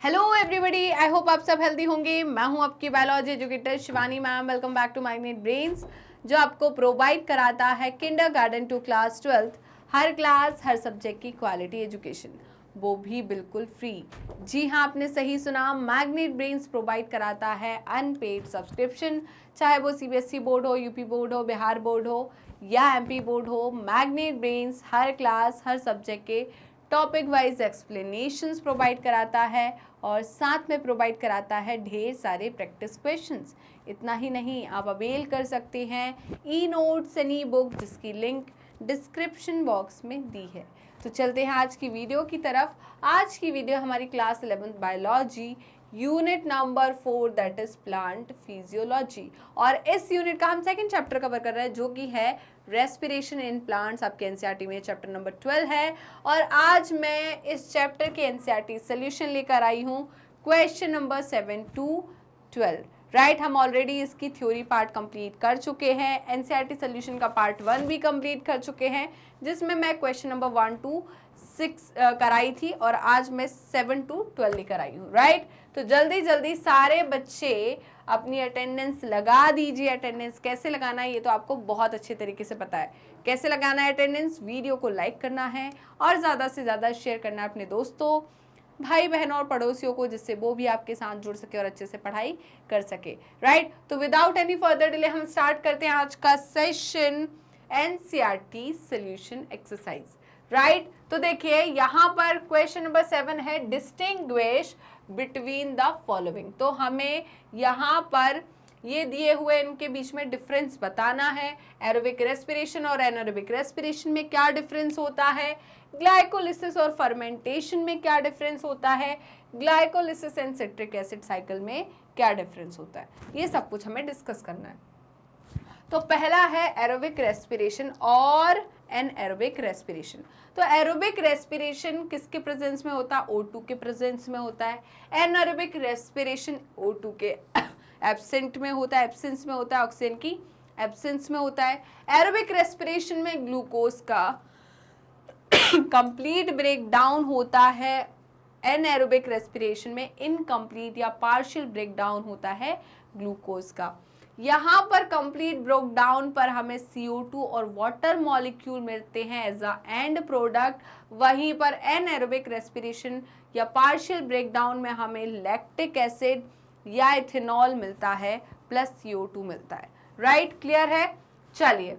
Hello everybody, I hope आप सब healthy होंगे। मैं हूं आपकी biology educator Shivani ma'am. Welcome back to Magnet Brains, जो आपको प्रोवाइड कराता है किंडरगार्टन टू क्लास 12 हर क्लास हर सब्जेक्ट की क्वालिटी एजुकेशन, वो भी बिल्कुल फ्री। जी हाँ, आपने सही सुना, मैग्नेट ब्रेन्स प्रोवाइड कराता है अनपेड सब्सक्रिप्शन। चाहे वो सीबीएसई बोर्ड हो, यूपी बोर्ड हो, बिहार बोर्ड हो या एमपी बोर्ड हो, मैग्नेट ब्रेन्स हर क्लास हर सब्जेक्ट के टॉपिक वाइज एक्सप्लेनेशंस प्रोवाइड कराता है और साथ में प्रोवाइड कराता है ढेर सारे प्रैक्टिस क्वेश्चंस। इतना ही नहीं, आप अवेल कर सकते हैं e notes and E book, जिसकी लिंक डिस्क्रिप्शन बॉक्स में दी है। तो चलते हैं आज की वीडियो की तरफ। आज की वीडियो हमारी class 11th biology unit number 4 that is plant physiology, और इस यूनिट का हम सेकंड चैप्टर कवर कर रहे हैं जो कि है रेस्पिरेशन इन प्लांट्स। आपके एनसीईआरटी में चैप्टर नंबर 12 है और आज मैं इस चैप्टर के एनसीईआरटी सॉल्यूशन लेकर आई हूँ क्वेश्चन नंबर 7 to 12। राइट, हम ऑलरेडी इसकी थ्योरी पार्ट कंप्लीट कर चुके हैं, एनसीईआरटी सॉल्यूशन का पार्ट 1 भी कंप्लीट कर चुके हैं, जिसमें मैं क्वेश्चन नंबर 1 to 6 कराई थी और आज मैं 7 to 12 लेकर आई हूँ। राइट, तो जल्दी जल्दी सारे बच्चे अपनी अटेंडेंस लगा दीजिए। अटेंडेंस कैसे लगाना है ये तो आपको बहुत अच्छे तरीके से पता है। कैसे लगाना है अटेंडेंस? वीडियो को लाइक करना है और ज़्यादा से ज़्यादा शेयर करना है अपने दोस्तों, भाई बहनों और पड़ोसियों को, जिससे वो भी आपके साथ जुड़ सके और अच्छे से पढ़ाई कर सके। राइट, तो विदाउट एनी फर्दर डिले हम स्टार्ट करते हैं आज का session, NCERT solution exercise. Right, तो देखिए यहाँ पर क्वेश्चन नंबर 7 है डिस्टिंग्विश बिटवीन द फॉलोइंग। तो हमें यहाँ पर ये दिए हुए इनके बीच में डिफरेंस बताना है। एरोबिक रेस्पिरेशन और एनारोबिक रेस्पिरेशन में क्या डिफरेंस होता है, ग्लाइकोलिसिस और फर्मेंटेशन में क्या डिफरेंस होता है, glycolysis and citric acid cycle में क्या डिफरेंस होता है, ये सब कुछ हमें डिस्कस करना है। तो पहला है एरोबिक रेस्पिरेशन और एनएरोबिक रेस्पिरेशन। तो एरोबिक रेस्पिरेशन किसके प्रेजेंस में होता है? O2 के प्रेजेंस में होता है। एनएरोबिक रेस्पिरेशन O2 के एब्सेंट में होता है, एब्सेंस में होता है, ऑक्सीजन की एब्सेंस में होता है। एरोबिक रेस्पिरेशन में ग्लूकोज का कंप्लीट ब्रेक डाउन होता है। एनएरोबिक रेस्पिरेशन में इनकम्प्लीट या पार्शियल ब्रेक डाउन होता है ग्लूकोज का। यहाँ पर कंप्लीट ब्रेक डाउन पर हमें CO2 और वाटर मॉलिक्यूल मिलते हैं एज अ एंड प्रोडक्ट। वहीं पर एनएरोबिक रेस्पिरेशन या पार्शियल ब्रेक डाउन में हमें लैक्टिक एसिड या इथेनॉल मिलता है प्लस CO2 मिलता है। राइट, क्लियर है? चलिए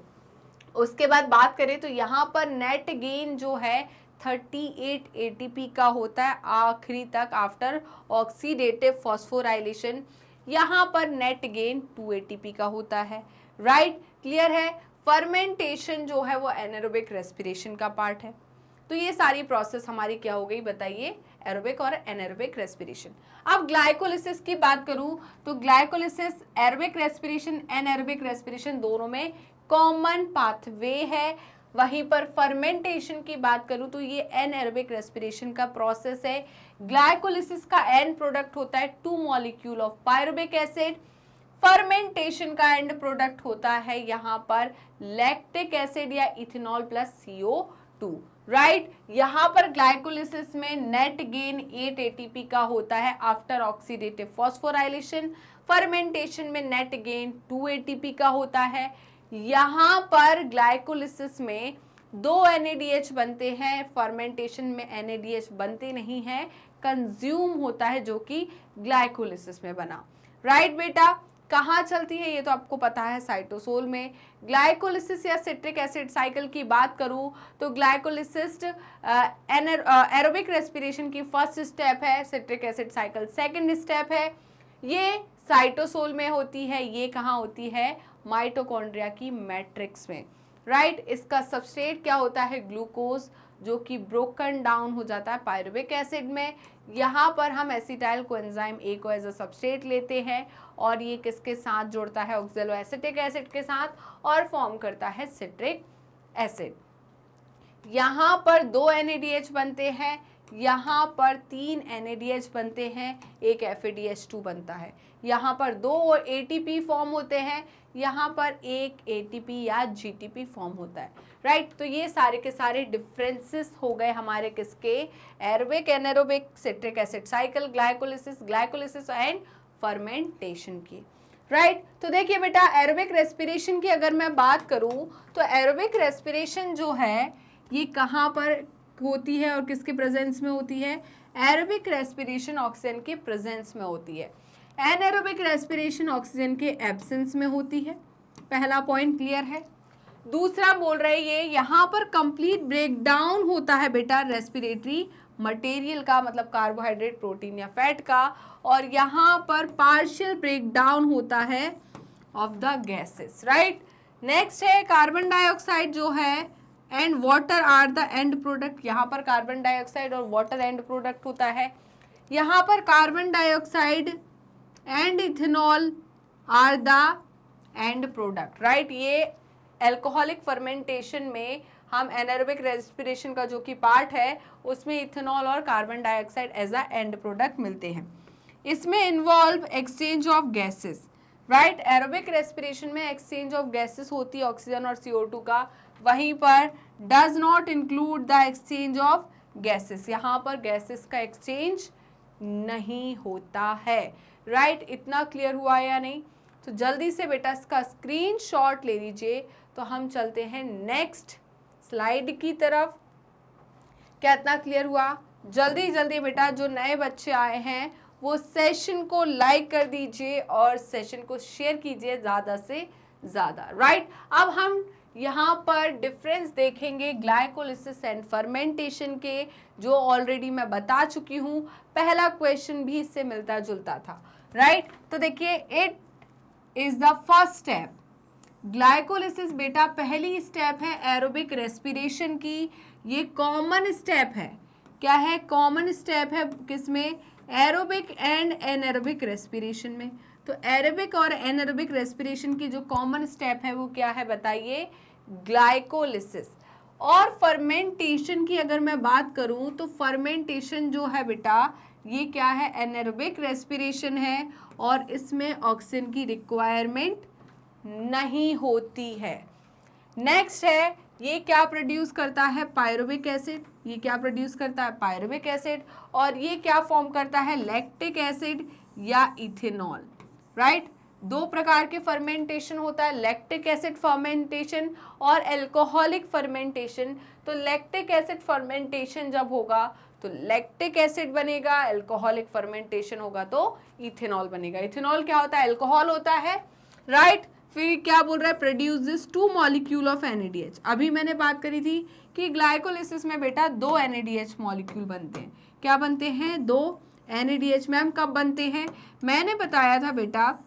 उसके बाद बात करें तो यहाँ पर नेट गेन जो है 38 ATP का होता है आखिरी तक आफ्टर ऑक्सीडेटिव फॉस्फोराइलेशन। यहाँ पर नेट गेन 2 ATP का होता है। राइट, क्लियर है? फर्मेंटेशन जो है वो एनारोबिक रेस्पिरेशन का पार्ट है। तो ये सारी प्रोसेस हमारी क्या हो गई बताइए, एरोबिक और एनारोबिक रेस्पिरेशन। अब ग्लाइकोलिसिस की बात करूं तो glycolysis, aerobic respiration, anaerobic respiration दोनों में कॉमन पाथवे है। वहीं पर फर्मेंटेशन की बात करूं तो ये एनएरोबिक रेस्पिरेशन का प्रोसेस है। ग्लाइकोलिसिस का एंड प्रोडक्ट होता है 2 molecule of pyruvic acid. Fermentation का एंड प्रोडक्ट होता है यहाँ पर लैक्टिक एसिड या इथेनॉल प्लस CO2। राइट, यहाँ पर ग्लाइकोलिसिस में नेट गेन 8 ATP का होता है आफ्टर ऑक्सीडेटिव फॉस्फोराइलेशन। फर्मेंटेशन में नेट गेन 2 ATP का होता है। यहाँ पर ग्लाइकोलिसिस में 2 NADH बनते हैं, फर्मेंटेशन में NADH बनते नहीं हैं, कंज्यूम होता है जो कि ग्लाइकोलिसिस में बना। राइट बेटा, कहाँ चलती है ये तो आपको पता है, साइटोसोल में। ग्लाइकोलिसिस या सिट्रिक एसिड साइकिल की बात करूँ तो ग्लाइकोलिसिस एरोबिक रेस्पिरेशन की फर्स्ट स्टेप है, citric acid cycle second step है। ये साइटोसोल में होती है, ये कहाँ होती है? माइटोकॉन्ड्रिया की मैट्रिक्स में। राइट, इसका सबस्ट्रेट क्या होता है? ग्लूकोज, जो कि ब्रोकन डाउन हो जाता है पायरुविक एसिड में। यहाँ पर हम एसिटाइल कोएंजाइम A को एज अ सबस्ट्रेट लेते हैं और ये किसके साथ जुड़ता है? ऑक्सैलोएसिटिक एसिड के साथ और फॉर्म करता है सिट्रिक एसिड। यहाँ पर 2 NADH बनते हैं, यहाँ पर 3 NADH बनते हैं, एक FADH2 बनता है। यहाँ पर 2 ATP फॉर्म होते हैं, यहाँ पर एक ATP या GTP फॉर्म होता है, राइट। तो ये सारे के सारे डिफरेंसेस हो गए हमारे किसके, aerobic anaerobic citric acid cycle, glycolysis and fermentation की, राइट। तो देखिए बेटा, एरोबिक रेस्पिरेशन की अगर मैं बात करूं तो एरोबिक रेस्पिरेशन जो है ये कहाँ पर होती है और किसके प्रेजेंस में होती है, एरोबिक रेस्पिरेशन ऑक्सीजन के प्रेजेंस में होती है, एनारोबिक रेस्पिरेशन ऑक्सीजन के एब्सेंस में होती है। पहला पॉइंट क्लियर है। दूसरा बोल रहे ये यहाँ पर कंप्लीट ब्रेकडाउन होता है बेटा रेस्पिरेटरी मटेरियल का, मतलब कार्बोहाइड्रेट, प्रोटीन या फैट का, और यहाँ पर पार्शियल ब्रेकडाउन होता है of the gases, right. Next है कार्बन डाइऑक्साइड जो है and water are the end product. यहाँ पर कार्बन डाइऑक्साइड और वाटर एंड प्रोडक्ट होता है। यहाँ पर carbon dioxide and ethanol are the end product, right. ये एल्कोहलिक फर्मेंटेशन में हम एनारोबिक रेस्पिरेशन का जो कि पार्ट है उसमें इथेनॉल और carbon dioxide as a end product मिलते हैं। इसमें involve exchange of gases, right. Aerobic respiration में एक्सचेंज ऑफ गैसेस होती है ऑक्सीजन और CO2 का, वहीं पर does not include the exchange of gases, यहाँ पर गैसेस का एक्सचेंज नहीं होता है, राइट। इतना क्लियर हुआ या नहीं? तो जल्दी से बेटा इसका स्क्रीनशॉट ले लीजिए। तो हम चलते हैं नेक्स्ट स्लाइड की तरफ। क्या इतना क्लियर हुआ? जल्दी जल्दी बेटा जो नए बच्चे आए हैं वो सेशन को लाइक कर दीजिए और सेशन को शेयर कीजिए ज़्यादा से ज़्यादा, राइट। अब हम यहाँ पर डिफरेंस देखेंगे ग्लाइकोलिसिस एंड फर्मेंटेशन के, जो ऑलरेडी मैं बता चुकी हूँ। पहला क्वेश्चन भी इससे मिलता जुलता था, राइट। तो देखिए, it is the first step. Glycolysis बेटा पहली स्टेप है एरोबिक रेस्पिरेशन की, ये कॉमन स्टेप है। क्या है? कॉमन स्टेप है किसमें? एरोबिक एंड एनारोबिक रेस्पिरेशन में। तो एरोबिक और एनारोबिक रेस्पिरेशन की जो कॉमन स्टेप है वो क्या है बताइए? ग्लाइकोलिसिस। और फर्मेंटेशन की अगर मैं बात करूं तो फर्मेंटेशन जो है बेटा ये क्या है? एनारोबिक रेस्पिरेशन है और इसमें ऑक्सीजन की रिक्वायरमेंट नहीं होती है। नेक्स्ट है, ये क्या प्रोड्यूस करता है? Pyruvic acid. ये क्या प्रोड्यूस करता है? Pyruvic acid. और ये क्या फॉर्म करता है? लैक्टिक एसिड या इथेनॉल, राइट। दो प्रकार के फर्मेंटेशन होता है, लैक्टिक एसिड फर्मेंटेशन और एल्कोहलिक फर्मेंटेशन। तो लैक्टिक एसिड फर्मेंटेशन जब होगा तो लैक्टिक एसिड बनेगा, एल्कोहलिक फर्मेंटेशन होगा तो इथेनॉल बनेगा। इथेनॉल क्या होता है? एल्कोहल होता है, राइट। फिर क्या बोल रहा है? Produces 2 molecule of NADH। अभी मैंने बात करी थी कि ग्लाइकोलिसिस में बेटा 2 NADH मॉलिक्यूल बनते हैं। क्या बनते हैं? 2 NADH। मैम कब बनते हैं? मैंने बताया था बेटा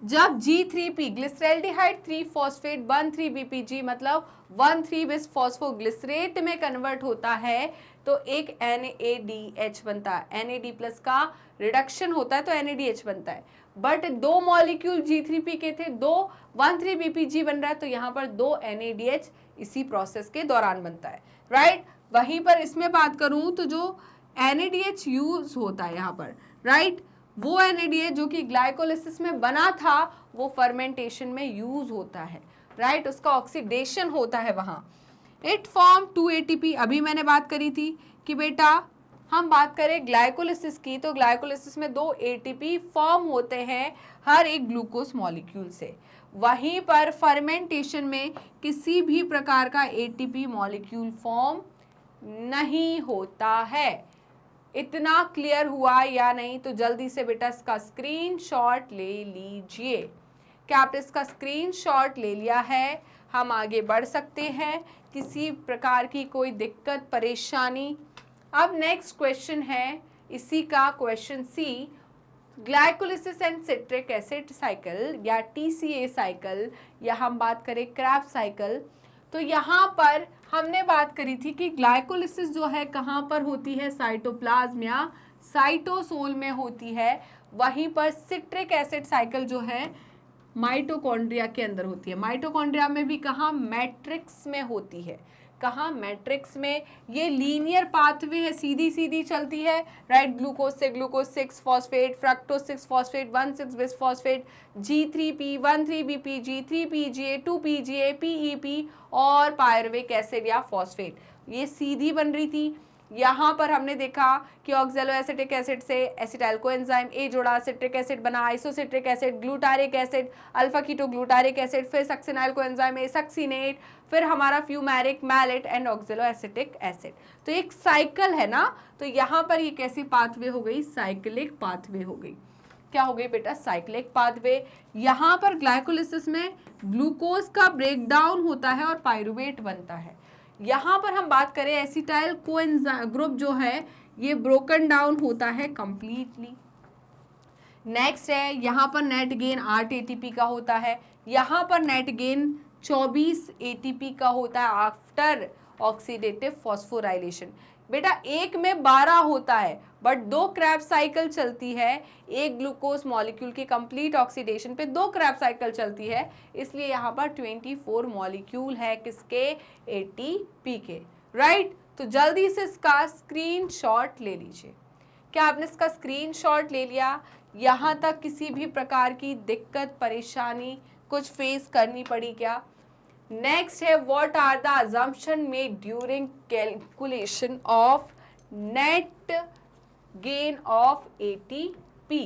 जब G3P ग्लिसरैल्डिहाइड 3 फॉस्फेट 1,3-BPG मतलब 1,3 बिस फॉस्फोग्लिसरेट में कन्वर्ट होता है तो एक NADH बनता है। NAD+ का रिडक्शन होता है तो NADH बनता है। बट 2 मॉलिक्यूल G3P के थे, 2 1,3-BPG बन रहा है तो यहाँ पर 2 NADH इसी प्रोसेस के दौरान बनता है, राइट। वहीं पर इसमें बात करूँ तो जो NADH यूज होता है यहाँ पर, राइट, वो NADH जो कि ग्लाइकोलिसिस में बना था वो फर्मेंटेशन में यूज होता है, राइट। उसका ऑक्सीडेशन होता है वहाँ। It form 2 ATP। अभी मैंने बात करी थी कि बेटा हम बात करें ग्लाइकोलिसिस की तो ग्लाइकोलिसिस में 2 ATP फॉर्म होते हैं हर एक ग्लूकोज मॉलिक्यूल से। वहीं पर फर्मेंटेशन में किसी भी प्रकार का ATP मॉलिक्यूल फॉर्म नहीं होता है। इतना क्लियर हुआ या नहीं? तो जल्दी से बेटा इसका स्क्रीनशॉट ले लीजिए। क्या आपने इसका स्क्रीनशॉट ले लिया है? हम आगे बढ़ सकते हैं, किसी प्रकार की कोई दिक्कत परेशानी? अब नेक्स्ट क्वेश्चन है इसी का, question C, glycolysis and citric acid cycle या TCA साइकिल या हम बात करें क्रैब्स साइकिल। तो यहाँ पर हमने बात करी थी कि ग्लाइकोलिसिस जो है कहाँ पर होती है? साइटोप्लाज्म या साइटोसोल में होती है। वहीं पर सिट्रिक एसिड साइकिल जो है माइटोकॉन्ड्रिया के अंदर होती है। माइटोकॉन्ड्रिया में भी कहाँ? मैट्रिक्स में होती है। कहाँ, मैट्रिक्स में। ये लीनियर पाथवे है, सीधी सीधी चलती है, राइट। ग्लूकोज से glucose 6 phosphate, fructose 6 phosphate, 1,6 bis phosphate, G3P, 1,3BP, G3PGA, 2PGA, PEP और पायरुविक एसिड या फॉस्फेट, ये सीधी बन रही थी। यहाँ पर हमने देखा कि ऑक्सैलो एसिटिक एसिड से एसिटाइल कोएंजाइम ए जुड़ा, सिट्रिक एसिड बना, isocitric acid, glutaric acid, alpha ketoglutaric acid, फिर सक्सिनाइल कोएंजाइम ए, सक्सिनेट, फिर हमारा fumaric, malate and oxaloacetic acid. तो एक साइकिल है ना, तो यहाँ पर ये कैसी पाथवे हो गई, साइक्लिक पाथवे हो गई। क्या हो गई बेटा, साइक्लिक पाथवे। यहाँ पर ग्लाइकोलिसिस में ग्लूकोज का ब्रेकडाउन होता है और पायरुवेट बनता है। यहाँ पर हम बात करें एसिटाइल कोएंजाइम ग्रुप जो है ये ब्रोकन डाउन होता है कंप्लीटली। नेक्स्ट है यहाँ पर नेट गेन 8 एटीपी का होता है, यहाँ पर नेट गेन 24 एटीपी का होता है आफ्टर ऑक्सीडेटिव फॉस्फोराइलेशन। बेटा एक में 12 होता है, बट 2 क्रैब्स साइकिल चलती है, एक ग्लूकोज मॉलिक्यूल के कंप्लीट ऑक्सीडेशन पे 2 क्रैब्स साइकिल चलती है, इसलिए यहाँ पर 24 मॉलिक्यूल है किसके, एटीपी के, राइट। तो जल्दी से इसका स्क्रीनशॉट ले लीजिए। क्या आपने इसका स्क्रीनशॉट ले लिया? यहाँ तक किसी भी प्रकार की दिक्कत परेशानी कुछ फेस करनी पड़ी क्या? नेक्स्ट है what are the assumption made during calculation of net gain of ATP.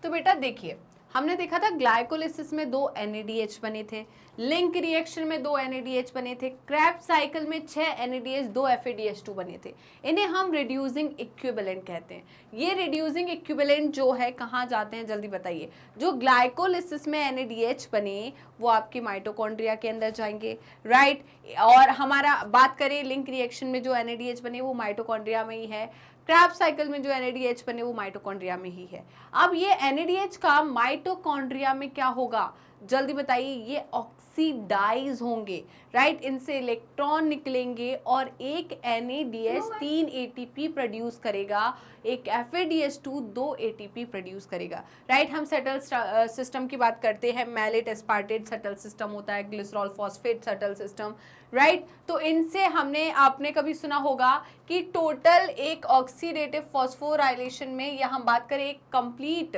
तो बेटा देखिए, हमने देखा था ग्लाइकोलिसिस में 2 NADH बने थे, लिंक रिएक्शन में 2 NADH बने थे, क्रेब्स साइकिल में 6 NADH 2 FADH2 बने थे। इन्हें हम रिड्यूसिंग इक्विवेलेंट कहते हैं। ये रिड्यूसिंग इक्विवेलेंट जो है कहाँ जाते हैं, जल्दी बताइए। जो ग्लाइकोलिसिस में NADH बने वो आपके माइटोकॉन्ड्रिया के अंदर जाएंगे, राइट। और हमारा बात करें लिंक रिएक्शन में जो NADH बने वो माइटोकॉन्ड्रिया में ही है, क्रेब्स साइकिल में जो NADH बने वो माइटोकॉन्ड्रिया में ही है। अब ये NADH का माइटोकॉन्ड्रिया में क्या होगा, जल्दी बताइए, ये ऑक्सीडाइज होंगे, राइट। इनसे इलेक्ट्रॉन निकलेंगे और एक NADH 3 ATP प्रोड्यूस करेगा, एक FADH2 2 ATP प्रोड्यूस करेगा, राइट। हम सेटल सिस्टम की बात करते हैं, मैलेट एस्पार्टेट सेटल सिस्टम होता है, glycerol phosphate settle system, right. तो इनसे आपने कभी सुना होगा कि टोटल एक ऑक्सीडेटिव फॉस्फोराइलेशन में, या हम बात करें एक कंप्लीट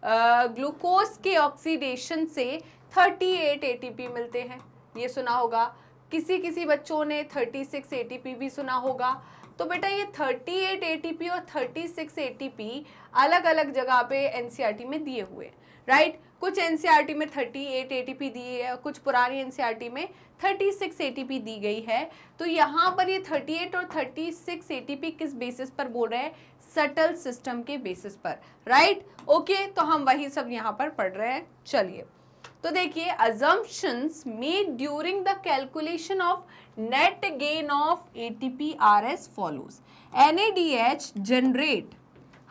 ग्लूकोज के ऑक्सीडेशन से 38 एटीपी मिलते हैं, ये सुना होगा। किसी बच्चों ने 36 एटीपी भी सुना होगा। तो बेटा ये 38 एटीपी और 36 एटीपी अलग अलग जगह पे एनसीईआरटी में दिए हुए, राइट। कुछ एनसीईआरटी में 38 एटीपी दी है, कुछ पुरानी एनसीईआरटी में 36 एटीपी दी गई है। तो यहाँ पर ये 38 और 36 एटीपी किस बेसिस पर बोल रहे हैं, सटल सिस्टम के बेसिस पर, राइट। ओके, तो हम वही सब यहाँ पर पढ़ रहे हैं। चलिए तो देखिए, assumptions made during the calculation of net gain of ATP are as follows. NADH generate,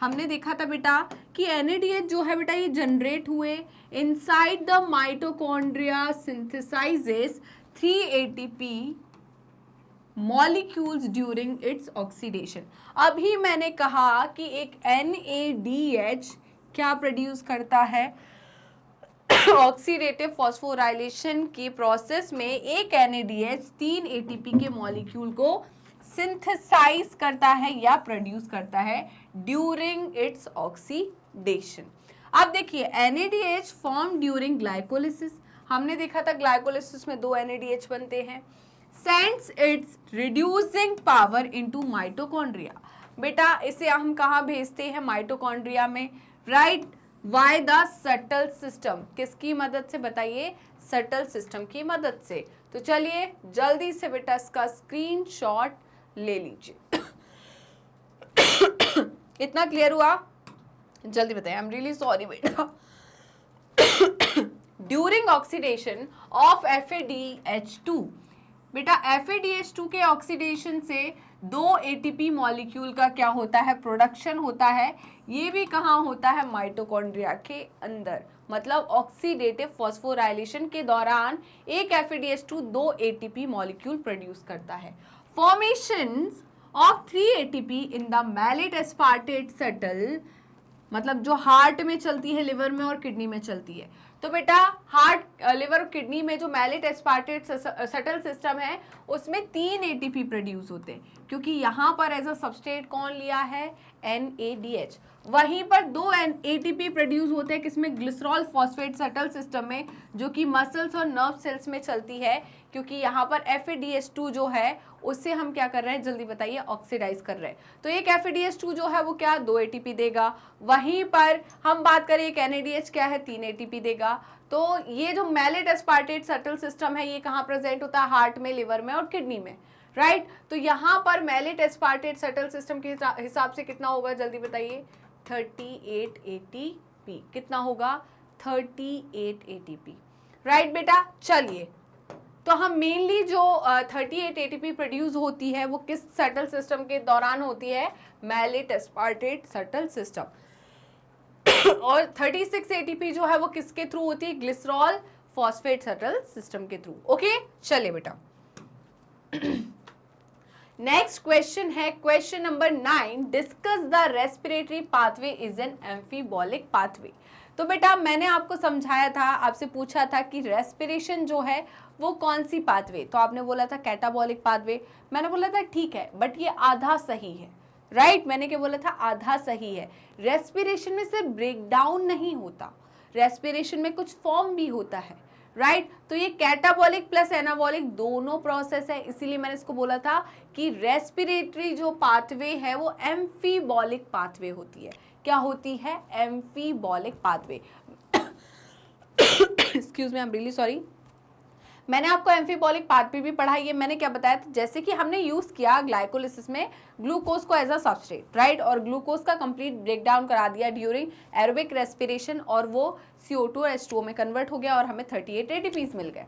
हमने देखा था बेटा कि NADH जो है बेटा ये जनरेट हुए, inside the mitochondria synthesizes 3 ATP molecules during its oxidation. अभी मैंने कहा कि एक NADH क्या प्रोड्यूस करता है, ऑक्सीडेटिव फॉस्फोराइलेशन की प्रोसेस में एक NADH 3 ATP के मॉलिक्यूल को सिंथेसाइज करता है या प्रोड्यूस करता है ड्यूरिंग इट्स ऑक्सीडेशन। अब देखिए NADH फॉर्म ड्यूरिंग ग्लाइकोलिसिस, हमने देखा था ग्लाइकोलिसिस में 2 NADH बनते हैं, sends it's reducing power into mitochondria. बेटा इसे हम कहाँ भेजते हैं, माइटोकॉन्ड्रिया में, right. Why the subtle system, किसकी मदद से बताइए, सटल सिस्टम की मदद से। तो चलिए जल्दी से बेटा इसका स्क्रीनशॉट ले लीजिए। इतना क्लियर हुआ, जल्दी बताइए। आई एम रियली सॉरी बेटा। ड्यूरिंग ऑक्सीडेशन ऑफ FADH2, बेटा FADH2 के ऑक्सीडेशन से 2 ATP मॉलिक्यूल का क्या होता है, प्रोडक्शन होता है। ये भी कहाँ होता है, माइटोकॉन्ड्रिया के अंदर। मतलब ऑक्सीडेटिव फॉस्फोराइलेशन के दौरान एक FADH2 2 ATP मॉलिक्यूल प्रोड्यूस करता है। Formation of 3 ATP in the malate aspartate shuttle मतलब जो हार्ट में चलती है, लिवर में और किडनी में चलती है। तो बेटा हार्ट, लिवर और किडनी में जो मैलेट एस्पार्टेट सटल सिस्टम है उसमें 3 एटीपी प्रोड्यूस होते हैं, क्योंकि यहाँ पर एज अ सबस्ट्रेट कौन लिया है, NADH। वहीं पर 2 एटीपी प्रोड्यूस होते हैं किसमें, ग्लिसरॉल फॉस्फेट सटल सिस्टम में, जो कि मसल्स और नर्व सेल्स में चलती है, क्योंकि यहाँ पर FADH2 जो है उससे हम क्या कर रहे हैं, जल्दी बताइए, ऑक्सीडाइज कर रहे हैं। तो एक FADH2 जो है वो क्या, 2 एटीपी देगा। वहीं पर हम बात करें एक NADH क्या है, 3 एटीपी देगा। तो ये जो मैलेट एस्पार्टेट सटल सिस्टम है ये कहाँ प्रेजेंट होता है, हार्ट में, लिवर में और किडनी में, राइट। तो यहाँ पर मैलेट एस्पार्टेट सटल सिस्टम के हिसाब से कितना होगा, जल्दी बताइए, 38 एटीपी। कितना होगा, 38 एटीपी, राइट बेटा। चलिए, तो हम मेनली जो 38 एटीपी प्रोड्यूस होती है वो किस सटल सिस्टम के दौरान होती है, मैलेट एस्पार्टेट सटल सिस्टम। और 36 एटीपी जो है वो किसके थ्रू होती है, ग्लिसरॉल फॉस्फेट सटल सिस्टम के थ्रू। ओके, चलिए बेटा। नेक्स्ट क्वेश्चन है question number 9, discuss the respiratory pathway is an amphibolic pathway. तो बेटा मैंने आपको समझाया था, आपसे पूछा था कि रेस्पिरेशन जो है वो कौन सी पाथवे, तो आपने बोला था कैटाबॉलिक पाथवे। मैंने बोला था ठीक है, बट ये आधा सही है, राइट। मैंने क्या बोला था, आधा सही है। रेस्पिरेशन में सिर्फ ब्रेकडाउन नहीं होता, रेस्पिरेशन में कुछ फॉर्म भी होता है, राइट। तो ये कैटाबॉलिक प्लस एनाबॉलिक दोनों प्रोसेस है, इसीलिए मैंने इसको बोला था कि रेस्पिरेटरी जो पाथवे है वो एम्फीबॉलिक पाथवे होती है। क्या होती है, amphibolic pathway. Excuse me, I am really sorry. मैंने आपको एम्फीबॉलिक पाथवे भी पढ़ाई है। मैंने क्या बताया था, जैसे कि हमने यूज किया ग्लाइकोलिसिस में ग्लूकोज को एज अ सबस्ट्रेट, राइट, और ग्लूकोज का कंप्लीट ब्रेकडाउन करा दिया ड्यूरिंग एरोबिक रेस्पिरेशन, और वो CO2 और H2O में कन्वर्ट हो गया और हमें 38 एटीपीज मिल गए,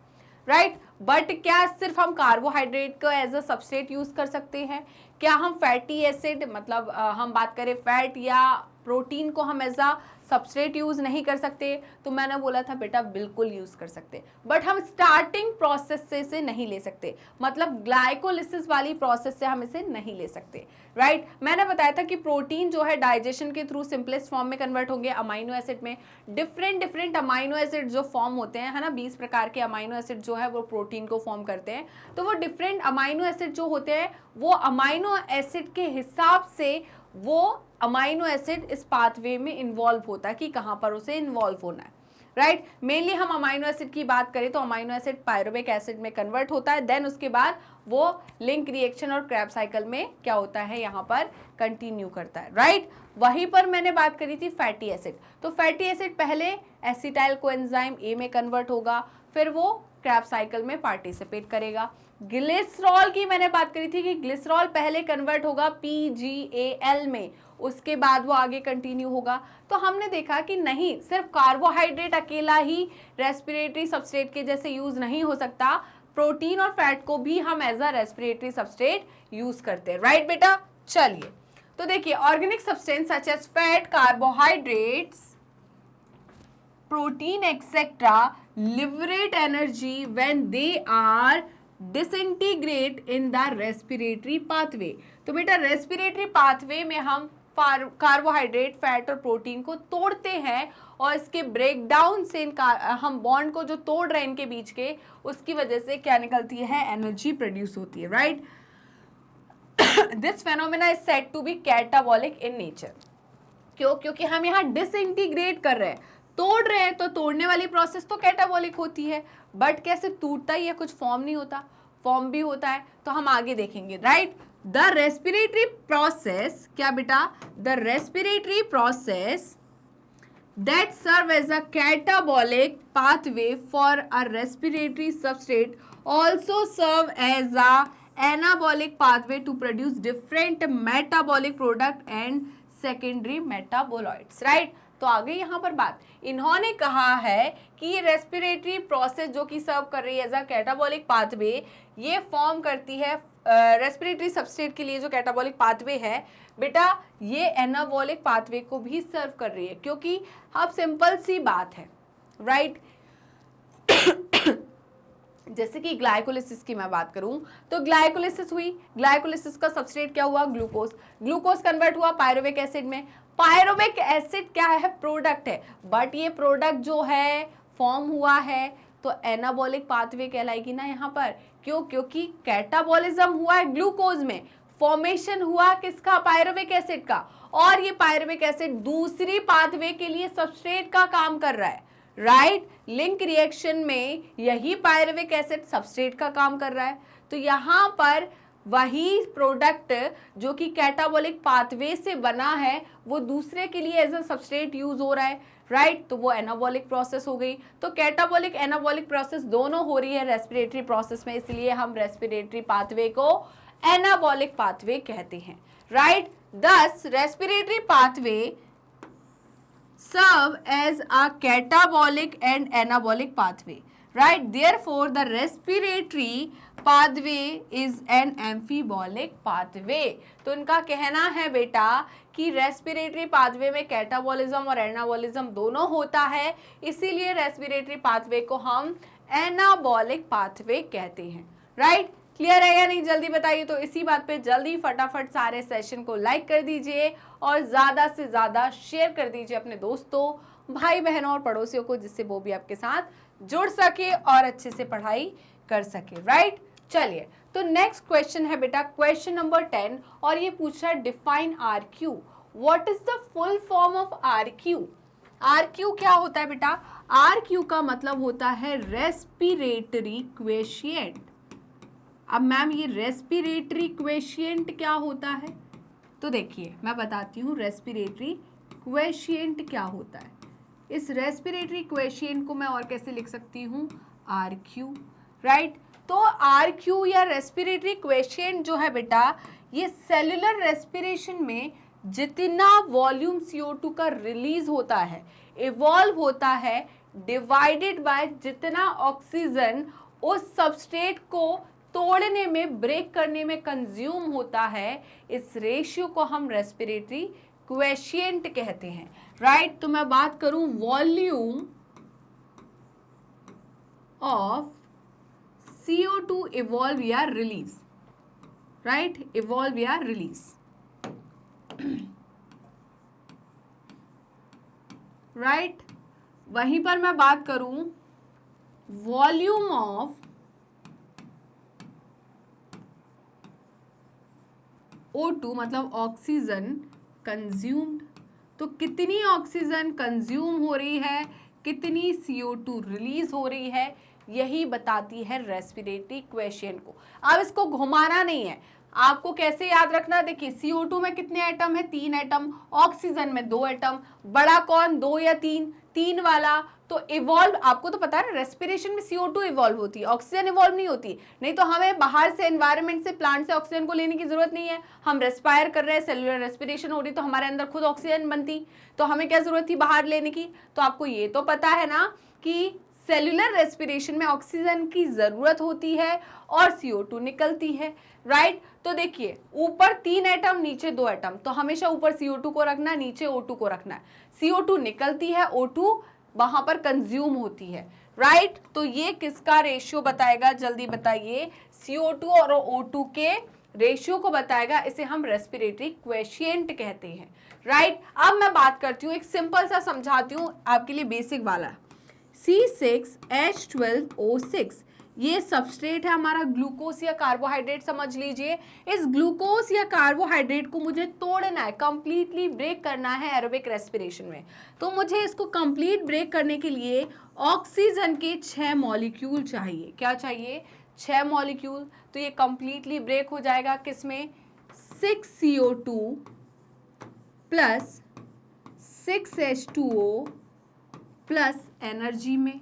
राइट। बट क्या सिर्फ हम कार्बोहाइड्रेट को एज अ सबस्ट्रेट यूज कर सकते हैं, क्या हम फैटी एसिड, मतलब हम बात करें फैट या प्रोटीन को हम एज अ सबस्ट्रेट यूज नहीं कर सकते? तो मैंने बोला था बेटा बिल्कुल यूज कर सकते, बट हम स्टार्टिंग प्रोसेस से नहीं ले सकते, मतलब ग्लाइकोलिसिस वाली प्रोसेस से हम इसे नहीं ले सकते, राइट। मैंने बताया था कि प्रोटीन जो है डाइजेशन के थ्रू सिंपलेस्ट फॉर्म में कन्वर्ट होंगे अमाइनो एसिड में। डिफरेंट अमाइनो एसिड जो फॉर्म होते हैं, है ना, 20 प्रकार के अमाइनो एसिड जो है वो प्रोटीन को फॉर्म करते हैं। तो वो डिफरेंट अमाइनो एसिड जो होते हैं वो अमाइनो एसिड के हिसाब से वो अमाइनो एसिड इस पाथवे में इन्वॉल्व होता है कि कहाँ पर उसे इन्वॉल्व होना है, राइट। मेनली हम अमाइनो एसिड की बात करें तो अमाइनो एसिड पायरुविक एसिड में कन्वर्ट होता है, देन उसके बाद वो लिंक रिएक्शन और क्रैब साइकिल में क्या होता है, यहाँ पर कंटिन्यू करता है, राइट। वहीं पर मैंने बात करी थी फैटी एसिड। तो फैटी एसिड पहले एसिटाइल कोएंजाइम A में कन्वर्ट होगा, फिर वो क्रैब साइकिल में पार्टिसिपेट करेगा। ग्लिसरॉल की मैंने बात करी थी कि ग्लिसरॉल पहले कन्वर्ट होगा PGAL में, उसके बाद वो आगे कंटिन्यू होगा। तो हमने देखा कि नहीं, सिर्फ कार्बोहाइड्रेट अकेला ही रेस्पिरेटरी सबस्ट्रेट के जैसे यूज नहीं हो सकता, प्रोटीन और फैट को भी हम as a respiratory substrate use करते हैं, राइट बेटा। चलिए, तो देखिए organic substance such as fat, carbohydrates, protein etcetera liberate energy when they are disintegrate in the respiratory pathway। तो बेटा रेस्पिरेटरी पाथवे में हम कार्बोहाइड्रेट, फैट और प्रोटीन को तोड़ते हैं और इसके ब्रेकडाउन से हम बॉन्ड को जो तोड़ रहे हैं इनके बीच के, उसकी वजह से क्या निकलती है, एनर्जी प्रोड्यूस होती है, right. This phenomena is said to be catabolic in nature. क्यों? क्योंकि हम यहाँ डिसइंटीग्रेट कर रहे हैं, तोड़ रहे हैं, तो तोड़ने वाली प्रोसेस तो कैटाबॉलिक होती है, बट क्या सिर्फ टूटता ही है, कुछ फॉर्म नहीं होता, फॉर्म भी होता है। तो हम आगे देखेंगे, राइट। द रेस्पिरेटरी प्रोसेस, क्या बेटा, the respiratory process that serve as a catabolic pathway for a respiratory substrate also serve as a anabolic pathway to produce different metabolic product and secondary metabolites, right। तो आगे यहाँ पर बात, इन्होंने कहा है कि ये रेस्पिरेटरी प्रोसेस जो कि सर्व कर रही है एज अ कैटाबॉलिक पाथवे, ये फॉर्म करती है रेस्पिरेटरी सबस्ट्रेट के लिए जो कैटाबॉलिक पाथवे है बेटा, ये एनाबॉलिक पाथवे को भी सर्व कर रही है, क्योंकि अब सिंपल सी बात है, राइट। जैसे कि ग्लाइकोलिसिस की मैं बात करूं तो ग्लाइकोलिसिस हुई, ग्लाइकोलिसिस का सबस्ट्रेट क्या हुआ, ग्लूकोज, ग्लूकोज कन्वर्ट हुआ पायरुविक एसिड में। पायरुविक एसिड क्या है, प्रोडक्ट है, बट ये प्रोडक्ट जो है फॉर्म हुआ है तो एनाबॉलिक पाथवे कहलाएगी ना यहाँ पर। क्यों, क्योंकि कैटाबॉलिज्म हुआ है ग्लूकोज में, फॉर्मेशन हुआ किसका, पायरुविक एसिड का, और ये पायरुविक एसिड दूसरी पाथवे के लिए सबस्ट्रेट का काम कर रहा है, राइट। लिंक रिएक्शन में यही पायरुविक एसिड सबस्ट्रेट का काम कर रहा है। तो यहाँ पर वही प्रोडक्ट जो कि कैटाबॉलिक पाथवे से बना है वो दूसरे के लिए एज अ सबस्ट्रेट यूज हो रहा है, राइट। तो वो एनाबॉलिक प्रोसेस हो गई। तो कैटाबॉलिक एनाबॉलिक प्रोसेस दोनों हो रही है रेस्पिरेटरी प्रोसेस में, इसलिए हम रेस्पिरेटरी पाथवे को एनाबॉलिक पाथवे कहते हैं, राइट। दस respiratory pathway serve as a catabolic and anabolic pathway, right. Therefore the respiratory pathway is an amphibolic pathway. तो इनका कहना है बेटा कि रेस्पिरेटरी पाथवे में कैटाबॉलिज्म और एनाबॉलिज्म दोनों होता है, इसीलिए रेस्पिरेटरी पाथवे को हम एनाबॉलिक पाथवे कहते हैं, राइट। क्लियर है या नहीं, जल्दी बताइए। तो इसी बात पे जल्दी फटाफट सारे सेशन को लाइक कर दीजिए और ज़्यादा से ज़्यादा शेयर कर दीजिए अपने दोस्तों, भाई बहनों और पड़ोसियों को, जिससे वो भी आपके साथ जुड़ सके और अच्छे से पढ़ाई कर सके, राइट। चलिए, तो नेक्स्ट क्वेश्चन है बेटा क्वेश्चन नंबर 10 और ये पूछ रहा है define R Q. What is the full form of R Q. R Q क्या होता है बेटा, आर क्यू का मतलब होता है रेस्पिरेटरी क्वेशिएंट। अब मैम ये रेस्पिरेटरी क्वेशिएंट क्या होता है, तो देखिए मैं बताती हूँ रेस्पिरेटरी क्वेशिएंट क्या होता है। इस रेस्पिरेटरी क्वेशिएंट को मैं और कैसे लिख सकती हूँ, आर क्यू, राइट। तो आर क्यू या रेस्पिरेटरी क्वेशिएंट जो है बेटा, ये सेलुलर रेस्पिरेशन में जितना वॉल्यूम CO2 का रिलीज होता है, इवॉल्व होता है, डिवाइडेड बाय जितना ऑक्सीजन उस सबस्ट्रेट को तोड़ने में, ब्रेक करने में कंज्यूम होता है, इस रेशियो को हम रेस्पिरेटरी क्वेशिएंट कहते हैं, राइट। तो मैं बात करूं वॉल्यूम ऑफ CO2 इवॉल्व या रिलीज, राइट, इवॉल्व या रिलीज, राइट। वहीं पर मैं बात करूं वॉल्यूम ऑफ O2 मतलब ऑक्सीजन कंज्यूम्ड, तो कितनी ऑक्सीजन कंज्यूम हो रही है, कितनी CO2 रिलीज हो रही है, यही बताती है रेस्पिरेटरी क्वेशिएंट को। अब इसको घुमाना नहीं है, आपको कैसे याद रखना, देखिए CO2 में कितने एटम है, 3 एटम, ऑक्सीजन में 2 एटम, बड़ा कौन, 2 या 3, 3 वाला। तो इवॉल्व, आपको तो पता है ना रेस्पिरेशन में CO2 इवॉल्व होती है, ऑक्सीजन इवॉल्व नहीं होती, नहीं तो हमें बाहर से एनवायरनमेंट से, प्लांट से ऑक्सीजन को लेने की जरूरत नहीं है। हम रेस्पायर कर रहे हैं, सेलुलर रेस्पिरेशन हो रही, तो हमारे अंदर खुद ऑक्सीजन बनती, तो हमें क्या जरूरत थी बाहर लेने की। तो आपको ये तो पता है ना कि सेलुलर रेस्पिरेशन में ऑक्सीजन की जरूरत होती है और CO2 निकलती है, राइट। तो देखिए ऊपर 3 एटम, नीचे 2 एटम, तो हमेशा ऊपर CO2 को रखना है, नीचे O2 को रखना है। CO2 निकलती है, O2 वहां पर कंज्यूम होती है, राइट। तो ये किसका रेशियो बताएगा, जल्दी बताइए, CO2 और O2 के रेशियो को बताएगा, इसे हम रेस्पिरेटरी क्वेशिएंट कहते हैं, राइट। अब मैं बात करती हूँ, एक सिंपल सा समझाती हूँ आपके लिए, बेसिक वाला। C6H12O6 ये सबस्ट्रेट है हमारा, ग्लूकोज या कार्बोहाइड्रेट समझ लीजिए। इस ग्लूकोज या कार्बोहाइड्रेट को मुझे तोड़ना है, कंप्लीटली ब्रेक करना है एरोबिक रेस्पिरेशन में। तो मुझे इसको कंप्लीट ब्रेक करने के लिए ऑक्सीजन के 6 मॉलिक्यूल चाहिए। क्या चाहिए, 6 मॉलिक्यूल। तो ये कंप्लीटली ब्रेक हो जाएगा किसमें, 6CO2 plus 6H2O plus energy में।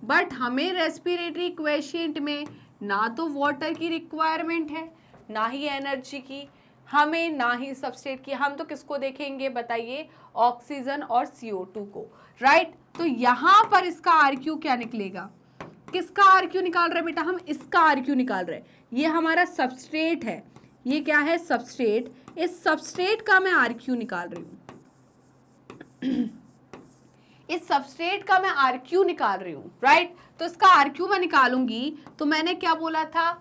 बट हमें रेस्पिरेटरी क्वेशिएंट में ना तो वाटर की रिक्वायरमेंट है, ना ही एनर्जी की, हमें ना ही सबस्ट्रेट की। हम तो किसको देखेंगे बताइए, ऑक्सीजन और CO2 को, राइट। तो यहाँ पर इसका आरक्यू क्या निकलेगा, किसका आरक्यू निकाल रहे हैं बेटा, हम इसका आरक्यू निकाल रहे हैं। ये हमारा सबस्ट्रेट है, ये क्या है, सबस्ट्रेट। इस सबस्ट्रेट का मैं आरक्यू निकाल रही हूँ। इस सबस्ट्रेट का मैं आरक्यू निकाल रही हूँ, राइट। तो इसका आरक्यू मैं निकालूंगी तो मैंने क्या बोला था,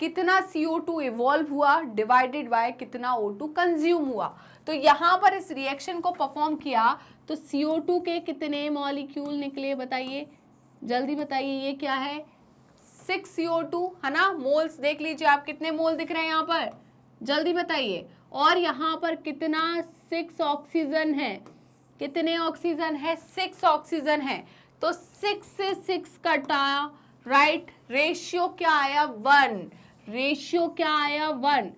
कितना CO2 इवॉल्व हुआ डिवाइडेड बाय कितना O2 कंज्यूम हुआ। तो यहाँ पर इस रिएक्शन को परफॉर्म किया तो CO2 के कितने मॉलिक्यूल निकले बताइए, जल्दी बताइए। ये क्या है, 6 CO2 है ना, मोल्स देख लीजिए आप, कितने मोल दिख रहे हैं यहाँ पर, जल्दी बताइए। और यहाँ पर कितना, 6 ऑक्सीजन है, कितने ऑक्सीजन है, 6 ऑक्सीजन है। तो 6 से 6 कटा, राइट, रेशियो क्या आया 1, रेशियो क्या आया 1,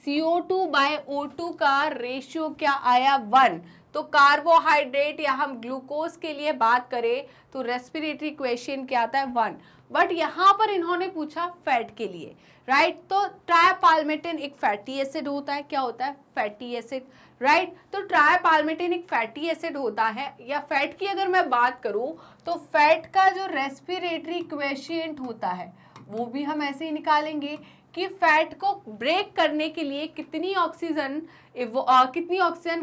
CO2 बाय O2 का रेशियो क्या आया 1। तो कार्बोहाइड्रेट या हम ग्लूकोज के लिए बात करें तो रेस्पिरेटरी इक्वेशन क्या आता है 1, बट यहाँ पर इन्होंने पूछा फैट के लिए, राइट। तो ट्राइपाल्मेटिन एक फैटी एसिड होता है, क्या होता है, फैटी एसिड, राइट। तो ट्राइपाल्मेटिन एक फैटी एसिड होता है, या फैट की अगर मैं बात करूं तो फैट का जो रेस्पिरेटरी इक्वेशिएंट होता है वो भी हम ऐसे ही निकालेंगे कि फैट को ब्रेक करने के लिए कितनी ऑक्सीजन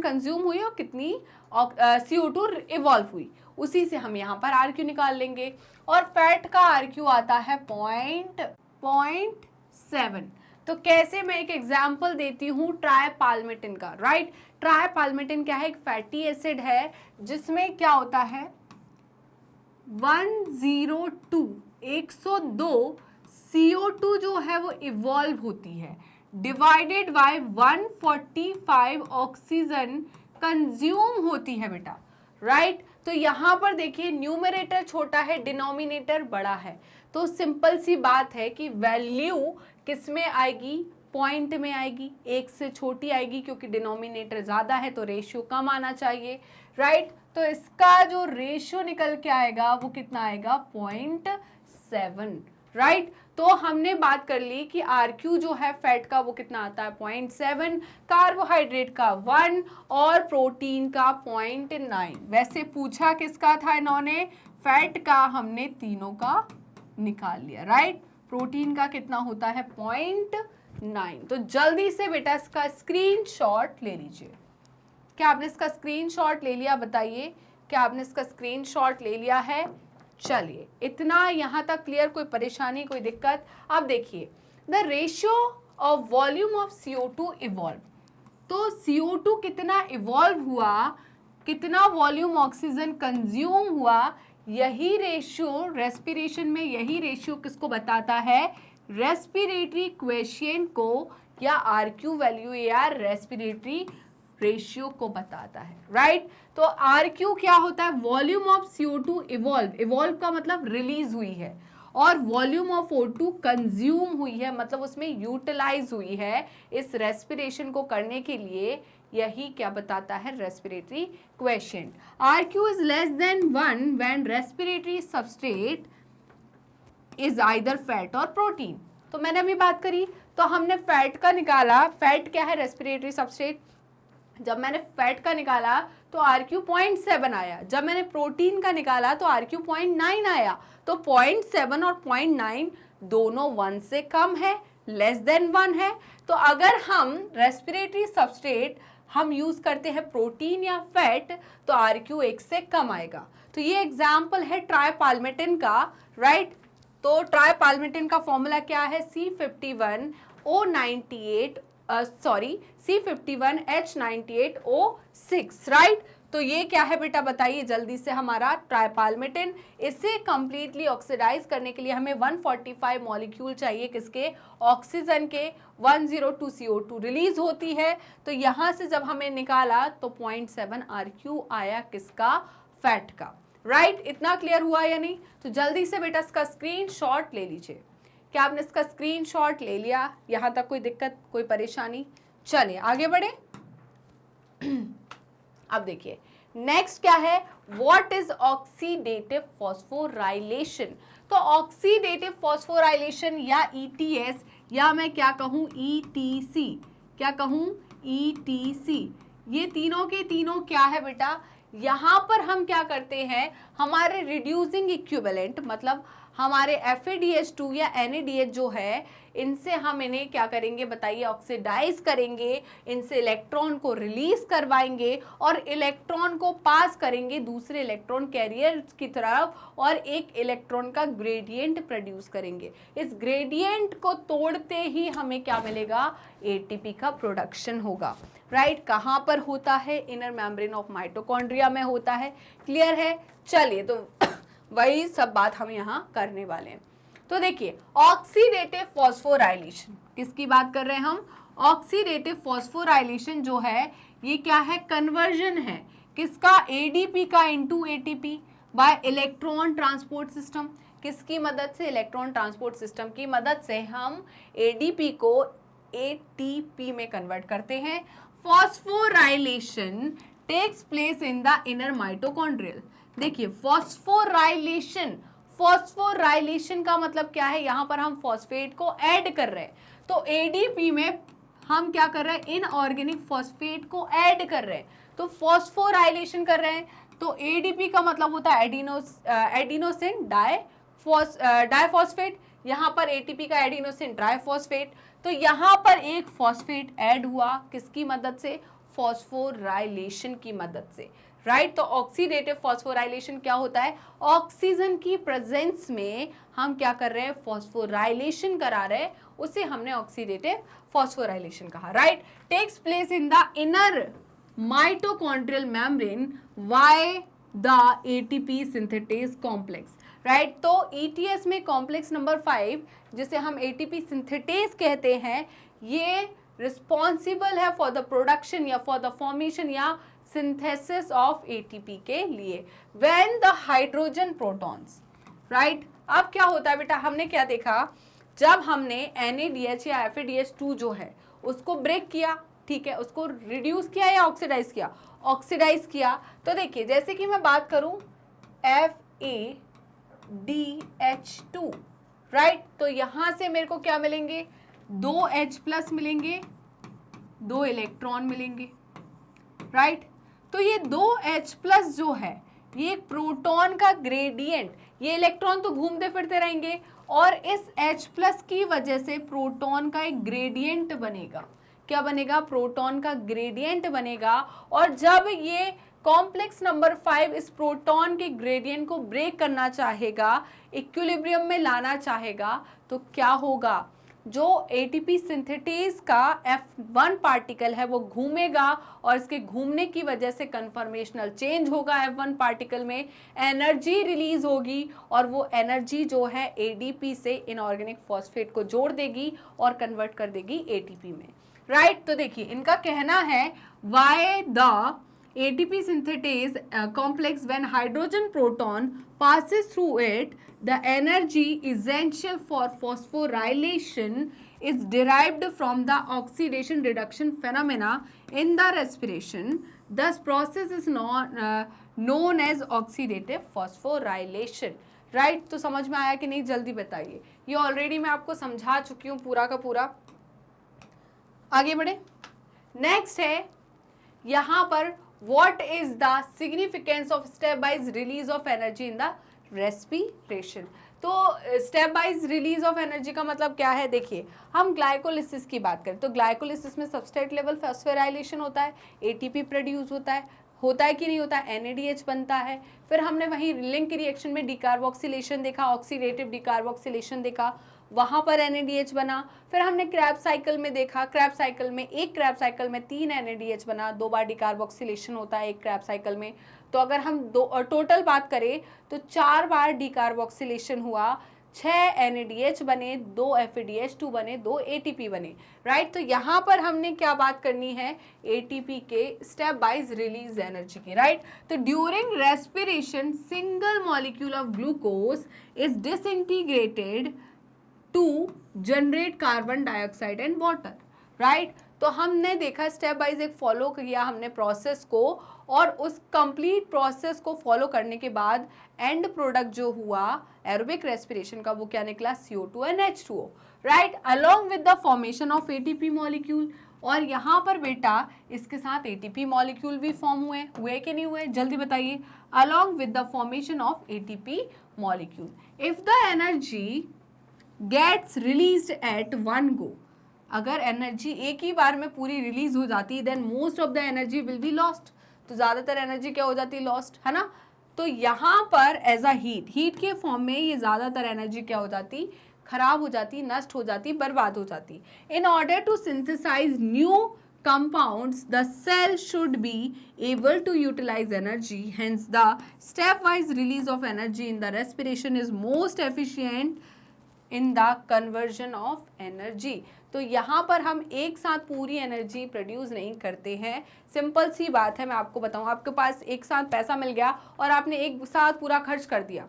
कंज्यूम हुई और कितनी CO2 इवॉल्व हुई, उसी से हम यहाँ पर आरक्यू निकाल लेंगे। और फैट का आरक्यू आता है 0.7। तो कैसे, मैं एक एग्जांपल देती हूँ ट्राइपाल्मेटिन का, राइट। ट्राइपाल्मेटिन क्या है, एक फैटी एसिड है जिसमें क्या होता है 102 CO2 जो है वो इवॉल्व होती है डिवाइडेड बाय 145 ऑक्सीजन कंज्यूम होती है बेटा, राइट। तो यहाँ पर देखिए न्यूमरेटर छोटा है, डिनोमिनेटर बड़ा है, तो सिंपल सी बात है कि वैल्यू किस में आएगी, पॉइंट में आएगी, एक से छोटी आएगी, क्योंकि डिनोमिनेटर ज्यादा है तो रेशियो कम आना चाहिए, राइट। तो इसका जो रेशियो निकल के आएगा वो कितना आएगा 0.7, राइट। तो हमने बात कर ली कि आरक्यू जो है फैट का वो कितना आता है 0.7, कार्बोहाइड्रेट का 1 और प्रोटीन का 0.9। वैसे पूछा किसका था इन्होंने, फैट का, हमने तीनों का निकाल लिया, राइट। प्रोटीन का कितना होता है 0.9। तो जल्दी से बेटा इसका स्क्रीनशॉट ले लीजिए। क्या आपने इसका स्क्रीनशॉट ले लिया, बताइए क्या आपने इसका स्क्रीनशॉट ले लिया है। चलिए इतना यहाँ तक क्लियर, कोई परेशानी, कोई दिक्कत। अब देखिए the ratio of volume of CO2 evolve, तो CO2 कितना इवॉल्व हुआ, कितना वॉल्यूम ऑक्सीजन कंज्यूम हुआ, यही रेशियो रेस्पिरेशन में, यही रेशियो किसको बताता है, रेस्पिरेटरी इक्वेशिएंट को, या आरक्यू वैल्यू या रेस्पिरेटरी रेशियो को बताता है, राइट। तो आरक्यू क्या होता है, volume of CO2 evolve, evolve का मतलब रिलीज हुई है, और वॉल्यूम ऑफ O2 कंज्यूम हुई है, मतलब उसमें यूटिलाइज हुई है इस रेस्पिरेशन को करने के लिए, यही क्या बताता है respiratory quotient. RQ is less than 1 when respiratory substrate is either fat or protein. तो मैंने अभी बात करी, तो हमने फैट का निकाला, फैट क्या है, रेस्पिरेटरी सबस्ट्रेट। जब मैंने फैट का निकाला तो आरक्यू 0.7 आया, जब मैंने प्रोटीन का निकाला तो आरक्यू 0.9 आया। तो 0.7 और 0.9 दोनों 1 से कम है, लेस देन 1 है। तो अगर हम रेस्पिरेटरी सबस्ट्रेट हम यूज करते हैं प्रोटीन या फैट तो आरक्यू 1 से कम आएगा। तो ये एग्जाम्पल है ट्राइपाल्मेटिन का, राइट। तो ट्राइपाल्मेटिन का फॉर्मूला क्या है, C51H98O6, राइट। तो ये क्या है बेटा बताइए जल्दी से, हमारा ट्राइपाल्मेटिन। इसे कंप्लीटली ऑक्सीडाइज करने के लिए हमें 145 मॉलिक्यूल चाहिए, किसके, ऑक्सीजन के। 102 CO2 रिलीज होती है, तो यहाँ से जब हमें निकाला तो 0.7 आरक्यू आया, किसका, फैट का, राइट। इतना क्लियर हुआ या नहीं। तो जल्दी से बेटा इसका स्क्रीनशॉट ले लीजिए। क्या आपने इसका स्क्रीनशॉट ले लिया, यहाँ तक कोई दिक्कत, कोई परेशानी। चलिए आगे बढ़े। अब देखिए नेक्स्ट क्या है, व्हाट इज ऑक्सीडेटिव फॉस्फोराइलेशन। तो ऑक्सीडेटिव फॉस्फोराइलेशन या ETS, या मैं क्या कहूँ ETC, क्या कहूँ ETC, ये तीनों के तीनों क्या है बेटा, यहाँ पर हम क्या करते हैं, हमारे रिड्यूसिंग इक्विवेलेंट, मतलब हमारे FADH2 या NADH जो है, इनसे हम इन्हें क्या करेंगे बताइए, ऑक्सीडाइज करेंगे, इनसे इलेक्ट्रॉन को रिलीज करवाएंगे और इलेक्ट्रॉन को पास करेंगे दूसरे इलेक्ट्रॉन कैरियर की तरफ और एक इलेक्ट्रॉन का ग्रेडियंट प्रोड्यूस करेंगे। इस ग्रेडियंट को तोड़ते ही हमें क्या मिलेगा, ATP का प्रोडक्शन होगा। राइट, कहाँ पर होता है, इनर मेम्ब्रेन ऑफ माइटोकॉन्ड्रिया में होता है। क्लियर है? चलिए, तो वही सब बात हम यहाँ करने वाले हैं। तो देखिए, ऑक्सीडेटिव फॉस्फोराइलेशन, किसकी बात कर रहे हैं हम, ऑक्सीडेटिव फॉस्फोराइलेशन जो है ये क्या है, कन्वर्जन है किसका, ADP का into ATP bye electron transport system. किसकी मदद से, इलेक्ट्रॉन ट्रांसपोर्ट सिस्टम की मदद से हम ADP को ATP में कन्वर्ट करते हैं। Phosphorylation takes place in the inner mitochondrial. देखिए, फॉस्फोराइलेशन, फॉस्फोराइलेशन का मतलब क्या है, यहां पर हम फॉस्फेट को ऐड कर रहे हैं। तो ADP में हम क्या कर रहे हैं, इनऑर्गेनिक फॉस्फेट को ऐड कर रहे हैं, तो फॉस्फोराइलेशन कर रहे हैं। तो ADP का मतलब होता है एडिनोसिन डाइफॉस्फेट, यहाँ पर ATP का एडिनोसिन ट्राइफॉस्फेट। तो यहाँ पर एक फॉस्फेट ऐड हुआ, किसकी मदद से, फॉस्फोराइलेशन की मदद से। राइट, तो ऑक्सीडेटिव फॉस्फोराइलेशन क्या होता है, ऑक्सीजन की प्रेजेंस में हम क्या कर रहे हैं, फॉस्फोराइलेशन करा रहे हैं, उसे हमने ऑक्सीडेटिव फॉस्फोराइलेशन कहा। Right, takes place in the inner mitochondrial membrane via the ATP synthetase complex. Right, तो ETS में कॉम्प्लेक्स नंबर 5 जिसे हम ATP सिंथेटेज कहते हैं, ये रिस्पॉन्सिबल है फॉर द प्रोडक्शन या फॉर द फॉर्मेशन या सिंथेसिस ऑफ ATP के लिए when the hydrogen protons. Right, अब क्या होता है बेटा, हमने क्या देखा, जब हमने NADH या FADH2 जो है उसको ब्रेक किया, ठीक है, उसको रिड्यूस किया या ऑक्सीडाइज किया, ऑक्सीडाइज किया। तो देखिए, जैसे कि मैं बात करूं FADH2, राइट, तो यहां से मेरे को क्या मिलेंगे, 2 H+ मिलेंगे, 2 इलेक्ट्रॉन मिलेंगे। राइट, तो ये 2 H+ जो है ये प्रोटॉन का ग्रेडियंट, ये इलेक्ट्रॉन तो घूमते फिरते रहेंगे और इस H+ की वजह से प्रोटॉन का एक ग्रेडियंट बनेगा। क्या बनेगा, प्रोटॉन का ग्रेडियंट बनेगा। और जब ये कॉम्प्लेक्स नंबर 5 इस प्रोटॉन के ग्रेडियंट को ब्रेक करना चाहेगा, इक्विलिब्रियम में लाना चाहेगा, तो क्या होगा, जो ATP सिंथेटेज का F1 पार्टिकल है वो घूमेगा और इसके घूमने की वजह से कन्फर्मेशनल चेंज होगा, F1 पार्टिकल में एनर्जी रिलीज होगी और वो एनर्जी जो है ADP से इनऑर्गेनिक फॉस्फेट को जोड़ देगी और कन्वर्ट कर देगी ATP में। राइट, तो देखिए, इनका कहना है Y the ATP synthetase complex when hydrogen proton passes through it, the energy essential for phosphorylation is derived from the oxidation reduction phenomena in the respiration. Thus, process is known as oxidative phosphorylation. Right, तो समझ में आया कि नहीं, जल्दी बताइए। ये already मैं आपको समझा चुकी हूँ पूरा का पूरा। आगे बढ़े, नेक्स्ट है यहाँ पर what is the significance of step wise release of energy in the respiration। तो step wise release of energy का मतलब क्या है, देखिए, हम ग्लाइकोलिसिस की बात करें तो ग्लाइकोलिसिस में सबस्ट्रेट लेवल फॉस्फोराइलेशन होता है, ATP प्रोड्यूस होता है कि नहीं होता है, NADH बनता है। फिर हमने वहीं लिंक रिएक्शन में डिकार्बोक्सिलेशन देखा, ऑक्सीडेटिव डिकार्बोक्सिलेशन देखा, वहाँ पर NADH बना। फिर हमने क्रैब साइकिल में देखा, क्रैब साइकिल में 3 NADH बना, 2 बार डिकार्बोक्सिलेशन होता है एक क्रैब साइकिल में। तो अगर हम टोटल बात करें तो 4 बार डिकार्बोक्सिलेशन हुआ, 6 NADH बने, 2 FADH2 बने, 2 ATP बने। राइट, तो यहाँ पर हमने क्या बात करनी है, ATP के स्टेप वाइज रिलीज एनर्जी की। राइट, तो during respiration single molecule of glucose is disintegrated to generate carbon dioxide and water. Right, तो हमने देखा स्टेप वाइज एक फॉलो किया हमने प्रोसेस को, और उस कंप्लीट प्रोसेस को फॉलो करने के बाद एंड प्रोडक्ट जो हुआ एरोबिक रेस्पिरेशन का वो क्या निकला, CO2 and H2O। Right, along with the formation of ATP molecule, और यहाँ पर बेटा इसके साथ एटीपी मॉलिक्यूल भी फॉर्म हुए कि नहीं हुए, जल्दी बताइए। Along with the formation of ATP molecule, if the energy gets released at one go, अगर एनर्जी एक ही बार में पूरी रिलीज हो जाती then most of the energy will be lost, तो ज़्यादातर एनर्जी क्या हो जाती है, लॉस्ट, है ना। तो यहाँ पर एज अ हीट के फॉर्म में ये ज़्यादातर एनर्जी क्या हो जाती, खराब हो जाती, नष्ट हो जाती, बर्बाद हो जाती। In order to synthesize new compounds, the cell should be able to utilize energy, hence the stepwise release of energy in the respiration is most efficient in the conversion of energy। तो यहाँ पर हम एक साथ पूरी energy produce नहीं करते हैं। सिंपल सी बात है, मैं आपको बताऊँ, आपके पास एक साथ पैसा मिल गया और आपने एक साथ पूरा खर्च कर दिया,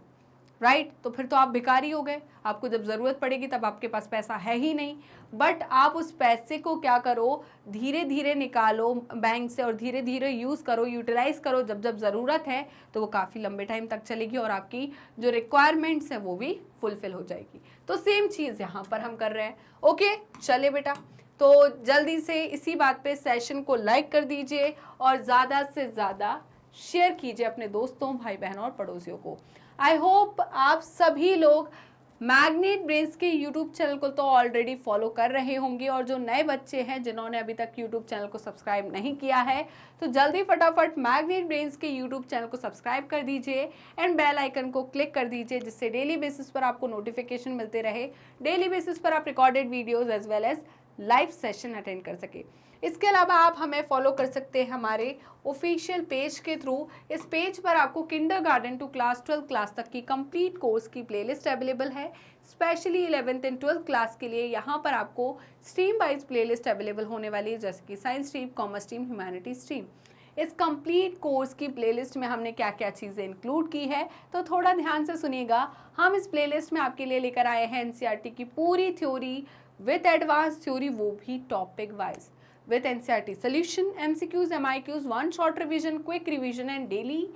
राइट, तो फिर तो आप भिखारी हो गए। आपको जब ज़रूरत पड़ेगी तब आपके पास पैसा है ही नहीं। बट आप उस पैसे को क्या करो, धीरे धीरे निकालो बैंक से और धीरे धीरे यूज़ करो, यूटिलाइज करो। जब जब ज़रूरत है तो वो काफ़ी लंबे टाइम तक चलेगी और आपकी जो रिक्वायरमेंट्स है वो भी फुलफिल हो जाएगी। तो सेम चीज़ यहाँ पर हम कर रहे हैं। ओके, चले बेटा, तो जल्दी से इसी बात पे सेशन को लाइक कर दीजिए और ज़्यादा से ज़्यादा शेयर कीजिए अपने दोस्तों, भाई बहनों और पड़ोसियों को। आई होप आप सभी लोग मैग्नेट ब्रेन्स के यूट्यूब चैनल को तो ऑलरेडी फॉलो कर रहे होंगे, और जो नए बच्चे हैं जिन्होंने अभी तक यूट्यूब चैनल को सब्सक्राइब नहीं किया है तो जल्दी फटाफट मैग्नेट ब्रेन्स के यूट्यूब चैनल को सब्सक्राइब कर दीजिए एंड बेल आइकन को क्लिक कर दीजिए, जिससे डेली बेसिस पर आपको नोटिफिकेशन मिलते रहे। डेली बेसिस पर आप recorded videos as well as live session attend कर सके। इसके अलावा आप हमें फॉलो कर सकते हैं हमारे ऑफिशियल पेज के थ्रू। इस पेज पर आपको किंडरगार्टन टू क्लास 12 क्लास तक की कंप्लीट कोर्स की प्लेलिस्ट अवेलेबल है। Specially 11th and 12th class के लिए यहाँ पर आपको स्ट्रीम वाइज प्लेलिस्ट अवेलेबल होने वाली है, जैसे कि science stream, commerce stream, humanity stream. इस कंप्लीट कोर्स की प्लेलिस्ट में हमने क्या क्या चीज़ें इंक्लूड की है, तो थोड़ा ध्यान से सुनिएगा। हम इस प्लेलिस्ट में आपके लिए लेकर आए हैं एनसीईआरटी की पूरी थ्योरी विथ एडवांस थ्योरी, वो भी topic wise, with NCERT solution, MCQs, MIQs, one short revision, quick revision and daily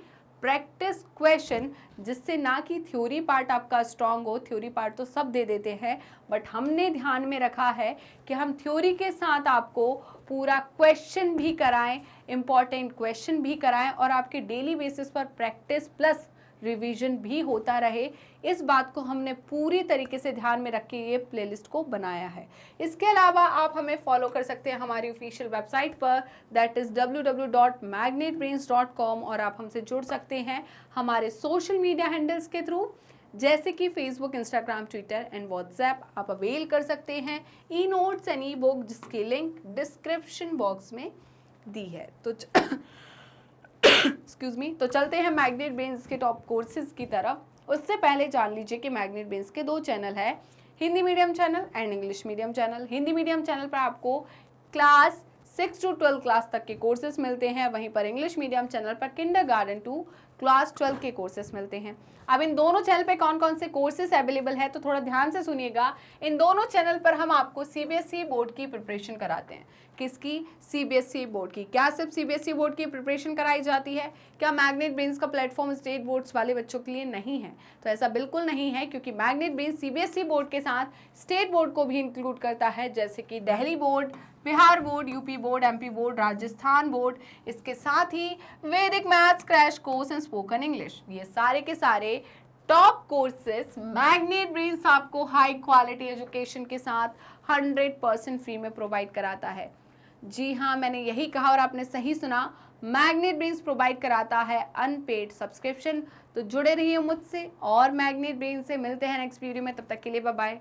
practice question, जिससे ना कि थ्योरी पार्ट आपका स्ट्रांग हो। थ्योरी पार्ट तो सब दे देते हैं, बट हमने ध्यान में रखा है कि हम थ्योरी के साथ आपको पूरा क्वेश्चन भी कराएं, इम्पॉर्टेंट क्वेश्चन भी कराएं और आपके डेली बेसिस पर प्रैक्टिस प्लस रिवीजन भी होता रहे। इस बात को हमने पूरी तरीके से ध्यान में रख के ये प्लेलिस्ट को बनाया है। इसके अलावा आप हमें फॉलो कर सकते हैं हमारी ऑफिशियल वेबसाइट पर, दैट इज़ www.magnetbrains.com, और आप हमसे जुड़ सकते हैं हमारे सोशल मीडिया हैंडल्स के थ्रू, जैसे कि Facebook, Instagram, Twitter and WhatsApp. आप अवेल कर सकते हैं e notes and E book, जिसकी लिंक डिस्क्रिप्शन बॉक्स में दी है। तो एक्सक्यूज मी, तो चलते हैं मैग्नेट ब्रेन्स के टॉप कोर्सेज की तरफ। उससे पहले जान लीजिए कि मैग्नेट ब्रेन्स के दो चैनल है, Hindi medium channel and English medium channel. Hindi medium channel पर आपको क्लास 6 to 12 क्लास तक के कोर्सेज मिलते हैं, वहीं पर इंग्लिश मीडियम चैनल पर किंडरगार्टन टू क्लास 12 के कोर्सेज मिलते हैं। अब इन दोनों चैनल पे कौन कौन से कोर्सेज अवेलेबल है, तो थोड़ा ध्यान से सुनिएगा। इन दोनों चैनल पर हम आपको सीबीएसई बोर्ड की प्रिपरेशन कराते हैं। किसकी? सीबीएसई बोर्ड की। क्या सिर्फ सीबीएसई बोर्ड की प्रिपरेशन कराई जाती है? क्या मैग्नेट ब्रेन्स का प्लेटफॉर्म स्टेट बोर्ड्स वाले बच्चों के लिए नहीं है? तो ऐसा बिल्कुल नहीं है, क्योंकि मैग्नेट ब्रेन्स सीबीएसई बोर्ड के साथ स्टेट बोर्ड को भी इंक्लूड करता है, जैसे कि Delhi board, Bihar board, UP board, MP board, Rajasthan board. इसके साथ ही वैदिक maths crash course and spoken English. ये सारे के सारे टॉप कोर्सेज मैग्नेट ब्रेन्स आपको हाई क्वालिटी एजुकेशन के साथ 100% फ्री में प्रोवाइड कराता है। जी हाँ, मैंने यही कहा और आपने सही सुना, मैग्नेट ब्रेन्स प्रोवाइड कराता है अनपेड सब्सक्रिप्शन। तो जुड़े रहिए मुझसे और मैग्नेट ब्रेन्स से। मिलते हैं नेक्स्ट वीडियो में, तब तक के लिए बाय बाय।